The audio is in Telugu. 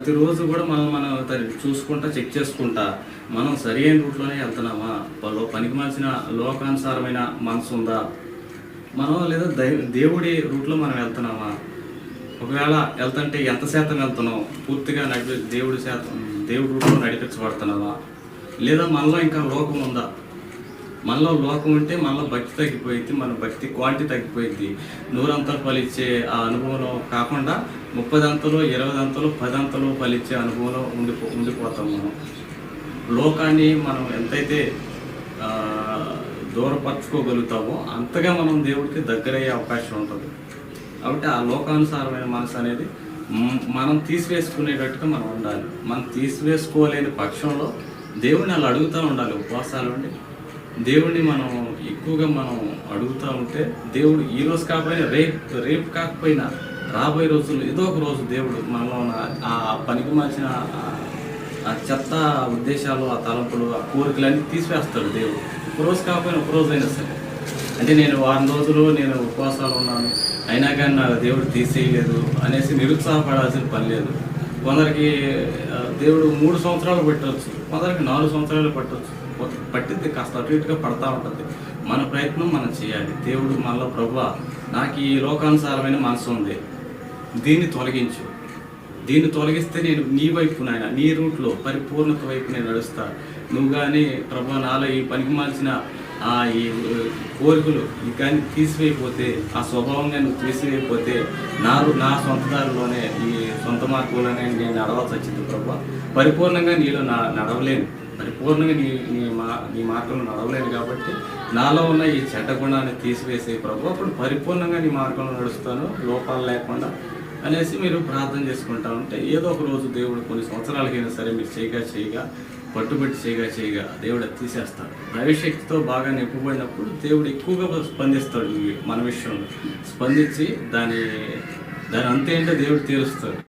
ప్రతిరోజు కూడా మనం చూసుకుంటా, చెక్ చేసుకుంటా, మనం సరైన రూట్లోనే వెళ్తున్నామా, పనికి మాల్సిన లోకానుసారమైన మనసు ఉందా, మనం లేదా దేవుడి రూట్లో మనం వెళ్తున్నామా, ఒకవేళ వెళ్తుంటే ఎంత శాతం వెళ్తున్నాం, పూర్తిగా దేవుడి రూట్లో నడిపించబడుతున్నావా, లేదా మనలో ఇంకా లోకం ఉందా, మనలో లోకం ఉంటే మనలో భక్తి తగ్గిపోయింది, మన భక్తి క్వాలిటీ తగ్గిపోయింది. 100 అంతలు ఫలిచ్చే ఆ అనుభవంలో కాకుండా 30 అంతలు, 20 అంతలు, 10 అంతలు ఫలిచ్చే అనుభవంలో ఉండిపోతాం. మనం లోకాన్ని మనం ఎంతైతే దూరపరచుకోగలుగుతామో అంతగా మనం దేవుడికి దగ్గరయ్యే అవకాశం ఉంటుంది. కాబట్టి ఆ లోకానుసారమైన మనసు అనేది మనం తీసివేసుకునేటట్టుగా మనం ఉండాలి. మనం తీసివేసుకోలేని పక్షంలో దేవుడిని అలా అడుగుతూ ఉండాలి. ఉపవాసాలు ఉండి దేవుడిని మనం ఎక్కువగా అడుగుతూ ఉంటే దేవుడు ఈరోజు కాకపోయినా రేపు కాకపోయినా రాబోయే రోజుల్లో ఏదో ఒక రోజు దేవుడు మనలో ఆ పనికి మార్చిన ఆ చెత్త ఉద్దేశాలు, ఆ తలంపులు, ఆ కోరికలన్నీ తీసివేస్తాడు దేవుడు. ఒక రోజు కాకపోయినా ఒక రోజు అయినా సరే. అంటే నేను వారం రోజులు ఉపవాసాలు ఉన్నాను అయినా కానీ నాకు దేవుడు తీసేయలేదు అనేసి నిరుత్సాహపడాల్సిన పని లేదు. కొందరికి దేవుడు 3 సంవత్సరాలు పెట్టవచ్చు, కొందరికి 4 సంవత్సరాలు పట్టిద్ది, కాస్త అటు ఇటుగా పడతా ఉంటుంది. మన ప్రయత్నం మనం చేయాలి. దేవుడు మనలో ప్రభువా నాకు ఈ లోకానుసారమైన మనసు ఉంది, దీన్ని తొలగించు, దీన్ని తొలగిస్తే నేను నీ వైపు నాయన, నీ రూట్లో పరిపూర్ణత వైపు నేను నడుస్తా. నువ్వు కానీ ప్రభువా నాలో ఈ పనికి మాల్చిన ఈ కోరికలు కానీ తీసివేయకపోతే, ఆ స్వభావంగా నువ్వు తీసివేయకపోతే నా సొంత దారిలోనే ఈ సొంత మార్గంలోనే నేను నడవాల్సి వచ్చింది ప్రభువా. పరిపూర్ణంగా నీలో నడవలేను, పరిపూర్ణంగా నీ మార్గంలో నడవలేను. కాబట్టి నాలో ఉన్న ఈ చెడ్డ గుణాన్ని తీసివేసే ప్రభు, అప్పుడు పరిపూర్ణంగా నీ మార్గంలో నడుస్తాను లోపాలు లేకుండా అనేసి మీరు ప్రార్థన చేసుకుంటా ఉంటే ఏదో ఒక రోజు దేవుడు కొన్ని సంవత్సరాలకైనా సరే మీరు చేయగా పట్టుబట్టి చేయగా దేవుడు తీసేస్తాడు. దైవశక్తితో బాగా నింపబడినప్పుడు దేవుడు ఎక్కువగా స్పందిస్తాడు మన విషయంలో. స్పందించి దాని అంతేంటో దేవుడు తీరుస్తాడు.